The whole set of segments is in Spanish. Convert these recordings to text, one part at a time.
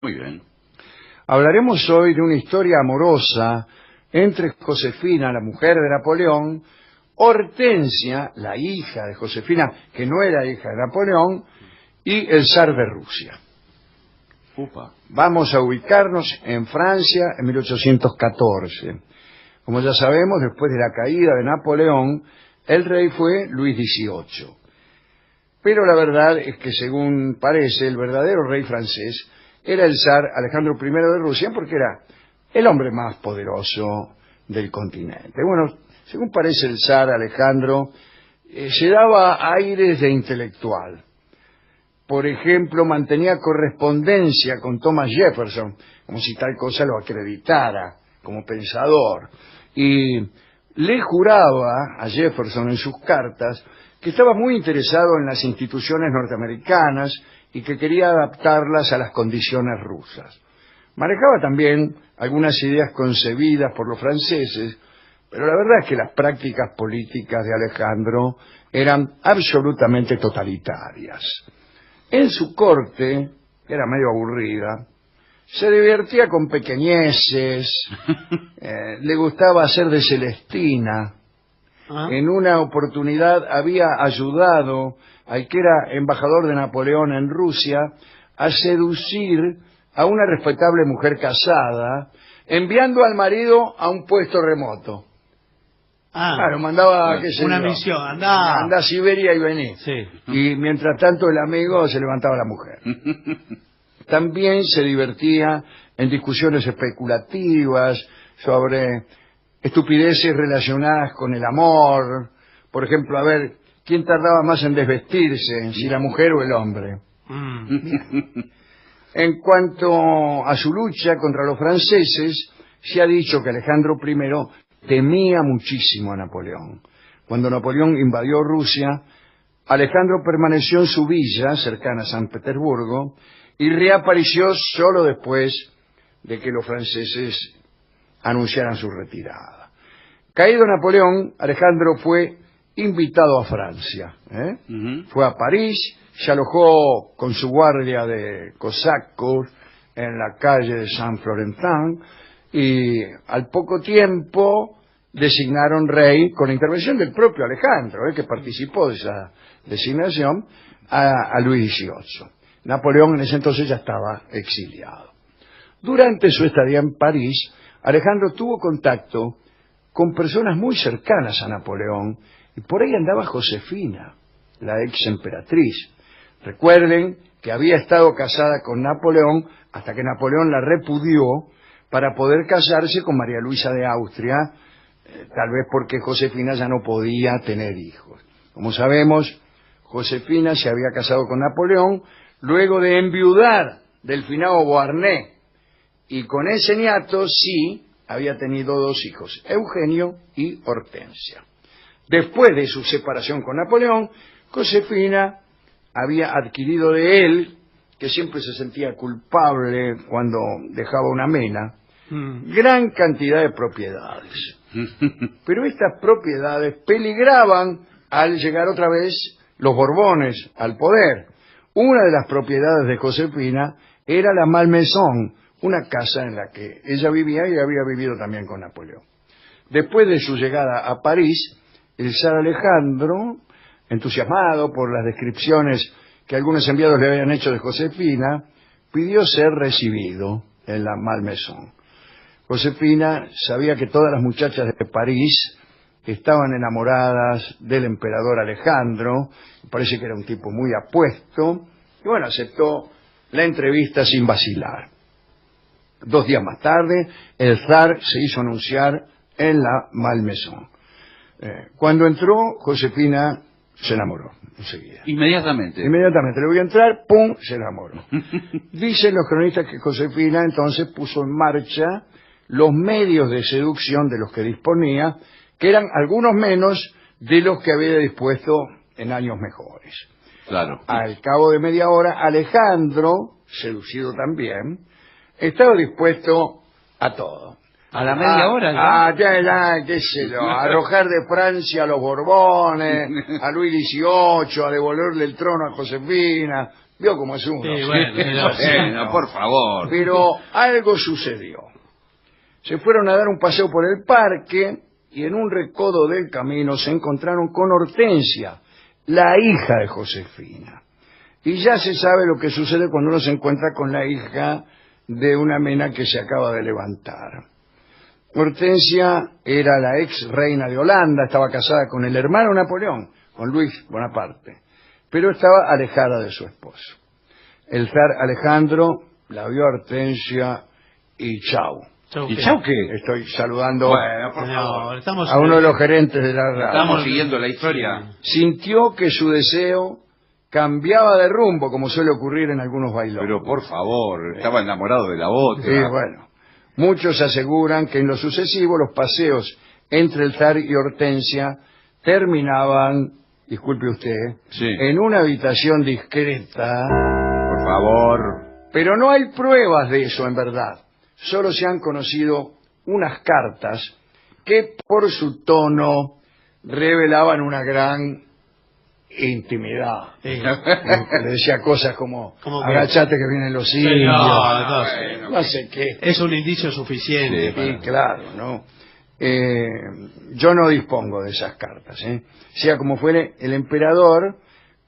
Muy bien. Hablaremos hoy de una historia amorosa entre Josefina, la mujer de Napoleón, Hortensia, la hija de Josefina, que no era hija de Napoleón, y el zar de Rusia. Upa. Vamos a ubicarnos en Francia en 1814. Como ya sabemos, después de la caída de Napoleón, el rey fue Luis XVIII. Pero la verdad es que, según parece, el verdadero rey francés era el zar Alejandro I de Rusia, porque era el hombre más poderoso del continente. Bueno, según parece, el zar Alejandro se daba aires de intelectual. Por ejemplo, mantenía correspondencia con Thomas Jefferson, como si tal cosa lo acreditara como pensador. Y le juraba a Jefferson en sus cartas que estaba muy interesado en las instituciones norteamericanas y que quería adaptarlas a las condiciones rusas. Manejaba también algunas ideas concebidas por los franceses, pero la verdad es que las prácticas políticas de Alejandro eran absolutamente totalitarias. En su corte, que era medio aburrida, se divertía con pequeñeces, le gustaba hacer de Celestina. En una oportunidad había ayudado al que era embajador de Napoleón en Rusia a seducir a una respetable mujer casada, enviando al marido a un puesto remoto. Claro, mandaba, qué sé una yo, misión, anda a Siberia y vení. Sí. Y mientras tanto el amigo se levantaba la mujer. También se divertía en discusiones especulativas sobre estupideces relacionadas con el amor. Por ejemplo, a ver, ¿quién tardaba más en desvestirse, si la mujer o el hombre? En cuanto a su lucha contra los franceses, se ha dicho que Alejandro I temía muchísimo a Napoleón. Cuando Napoleón invadió Rusia, Alejandro permaneció en su villa, cercana a San Petersburgo, y reapareció solo después de que los franceses anunciaran su retirada. Caído Napoleón, Alejandro fue invitado a Francia. Fue a París, se alojó con su guardia de cosacos en la calle de Saint-Florentin, y al poco tiempo designaron rey, con la intervención del propio Alejandro, que participó de esa designación, a Luis XVIII. Napoleón en ese entonces ya estaba exiliado. Durante su estadía en París, Alejandro tuvo contacto con personas muy cercanas a Napoleón, y por ahí andaba Josefina, la ex emperatriz. Recuerden que había estado casada con Napoleón hasta que Napoleón la repudió para poder casarse con María Luisa de Austria, tal vez porque Josefina ya no podía tener hijos. Como sabemos, Josefina se había casado con Napoleón luego de enviudar del finado Beauharnais, y con ese niato sí había tenido dos hijos, Eugenio y Hortensia. Después de su separación con Napoleón, Josefina había adquirido de él, que siempre se sentía culpable cuando dejaba una mena, gran cantidad de propiedades. Pero estas propiedades peligraban al llegar otra vez los Borbones al poder. Una de las propiedades de Josefina era la Malmaison, una casa en la que ella vivía y había vivido también con Napoleón. Después de su llegada a París, el zar Alejandro, entusiasmado por las descripciones que algunos enviados le habían hecho de Josefina, pidió ser recibido en la Malmaison. Josefina sabía que todas las muchachas de París estaban enamoradas del emperador Alejandro, parece que era un tipo muy apuesto, y bueno, aceptó la entrevista sin vacilar. 2 días más tarde, el zar se hizo anunciar en la Malmaison. Cuando entró, Josefina se enamoró enseguida. Inmediatamente. Inmediatamente. Le voy a entrar, ¡pum!, se enamoró. Dicen los cronistas que Josefina entonces puso en marcha los medios de seducción de los que disponía, que eran algunos menos de los que había dispuesto en años mejores. Claro. Al cabo de media hora, Alejandro, seducido también, estaba dispuesto a todo. A la media hora, qué sé yo, a arrojar de Francia a los Borbones, a Luis XVIII, a devolverle el trono a Josefina, Vio cómo es uno. Sí, bueno, Bueno, por favor. Pero algo sucedió. Se fueron a dar un paseo por el parque y en un recodo del camino se encontraron con Hortensia, la hija de Josefina. Y ya se sabe lo que sucede cuando uno se encuentra con la hija de una mena que se acaba de levantar. Hortensia era la ex reina de Holanda, estaba casada con el hermano Napoleón, con Luis Bonaparte, pero estaba alejada de su esposo. El zar Alejandro la vio a Hortensia y chau. ¿Y chau qué? Estoy saludando Bueno, por favor. a uno de los gerentes de la radio. Estamos siguiendo la historia. Sintió que su deseo cambiaba de rumbo, como suele ocurrir en algunos bailones. Pero por favor, estaba enamorado de la otra. Sí, bueno. Muchos aseguran que en lo sucesivo los paseos entre el zar y Hortensia terminaban, disculpe usted, Sí. en una habitación discreta. Por favor. Pero no hay pruebas de eso en verdad. Solo se han conocido unas cartas que por su tono revelaban una gran intimidad. Sí. Le decía cosas como ¿Cómo que? agachate que vienen los indios, no sé qué. Es un indicio suficiente. Sí, claro, ¿no? Yo no dispongo de esas cartas, ¿eh? Sea como fuere, el emperador,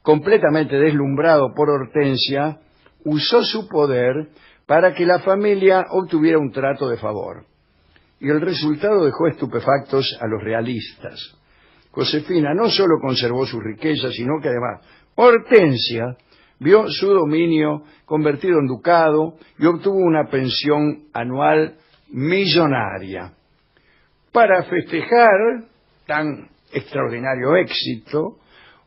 completamente deslumbrado por Hortensia, usó su poder para que la familia obtuviera un trato de favor. Y el resultado dejó estupefactos a los realistas. Josefina no solo conservó su riqueza, sino que además Hortensia vio su dominio convertido en ducado y obtuvo una pensión anual millonaria. Para festejar tan extraordinario éxito,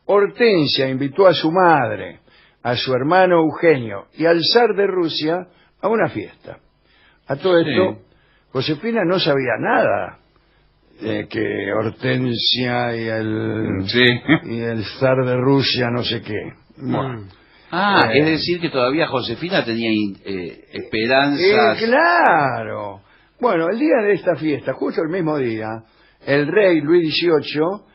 Hortensia invitó a su madre, a su hermano Eugenio y al zar de Rusia a una fiesta. A todo esto, Sí. Josefina no sabía nada de que Hortensia y el zar de Rusia no sé qué. Bueno, Es decir que todavía Josefina tenía esperanzas. claro. Bueno, el día de esta fiesta, justo el mismo día, el rey Luis XVIII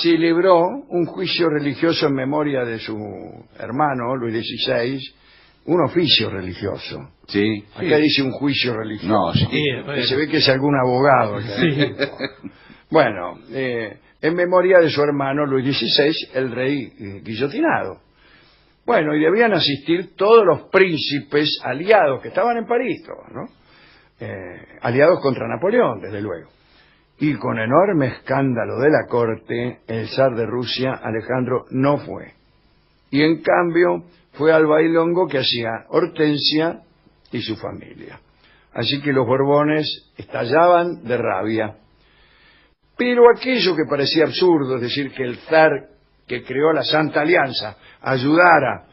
celebró un juicio religioso en memoria de su hermano, Luis XVI, un oficio religioso. Sí. Acá dice un juicio religioso. No, sí. Se ve que es algún abogado. Sí. Bueno, en memoria de su hermano Luis XVI, el rey guillotinado. Bueno, y debían asistir todos los príncipes aliados que estaban en París, todos, ¿no? Aliados contra Napoleón, desde luego. Y con enorme escándalo de la corte, el zar de Rusia, Alejandro, no fue. Y en cambio fue al bailongo que hacía Hortensia y su familia. Así que los Borbones estallaban de rabia. Pero aquello que parecía absurdo, es decir, que el zar que creó la Santa Alianza ayudara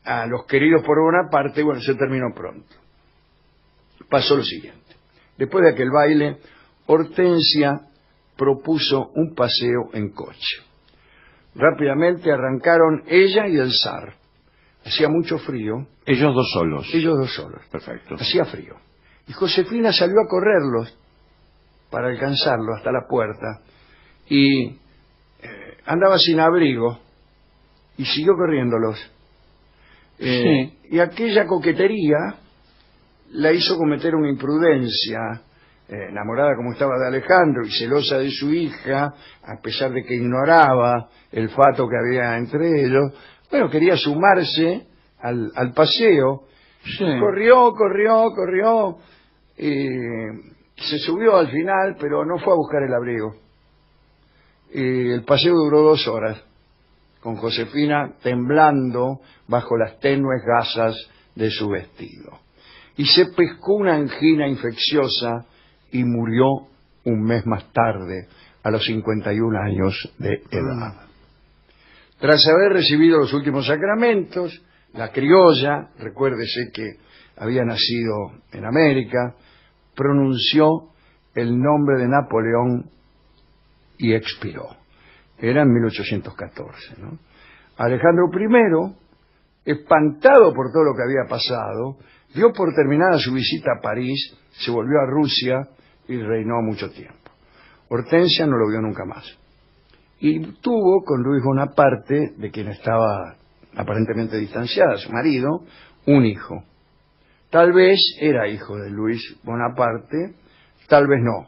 a los queridos por Bonaparte, bueno, se terminó pronto. Pasó lo siguiente. Después de aquel baile, Hortensia propuso un paseo en coche. Rápidamente arrancaron ella y el zar. Hacía mucho frío. Ellos dos solos. Ellos dos solos. Perfecto. Hacía frío. Y Josefina salió a correrlos para alcanzarlo hasta la puerta. Y andaba sin abrigo y siguió corriéndolos. Sí. Y aquella coquetería la hizo cometer una imprudencia. Enamorada como estaba de Alejandro y celosa de su hija, a pesar de que ignoraba el fato que había entre ellos, bueno, quería sumarse al paseo. Sí. Corrió, y se subió al final, pero no fue a buscar el abrigo. Y el paseo duró 2 horas, con Josefina temblando bajo las tenues gasas de su vestido. Y se pescó una angina infecciosa y murió un mes más tarde, a los 51 años de edad. Tras haber recibido los últimos sacramentos, la criolla, recuérdese que había nacido en América, pronunció el nombre de Napoleón y expiró. Era en 1814, ¿no? Alejandro I, espantado por todo lo que había pasado, dio por terminada su visita a París, se volvió a Rusia y reinó mucho tiempo. Hortensia no lo vio nunca más. Y tuvo con Luis Bonaparte, de quien estaba aparentemente distanciada, su marido, un hijo. Tal vez era hijo de Luis Bonaparte, tal vez no.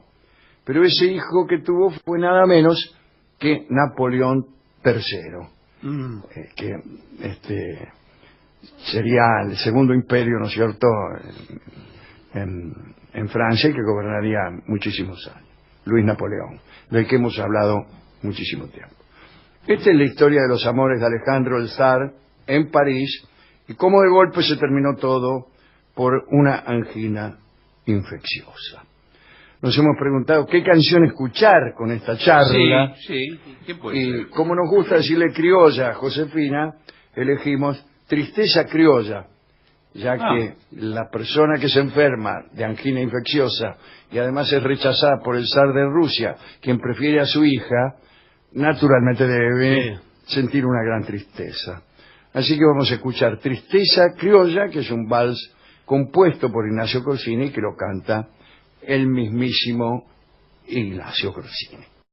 Pero ese hijo que tuvo fue nada menos que Napoleón III, que sería el segundo imperio, ¿no es cierto?, en Francia, y que gobernaría muchísimos años. Luis Napoleón, del que hemos hablado muchísimo tiempo. Esta es la historia de los amores de Alejandro el Zar en París, y cómo de golpe se terminó todo por una angina infecciosa. Nos hemos preguntado qué canción escuchar con esta charla. Sí, ¿qué puede Y ser? como nos gusta decirle criolla a Josefina, elegimos Tristeza Criolla, ya que la persona que se enferma de angina infecciosa y además es rechazada por el zar de Rusia, quien prefiere a su hija, naturalmente debe sentir una gran tristeza. Así que vamos a escuchar Tristeza Criolla, que es un vals compuesto por Ignacio Corsini, que lo canta el mismísimo Ignacio Corsini.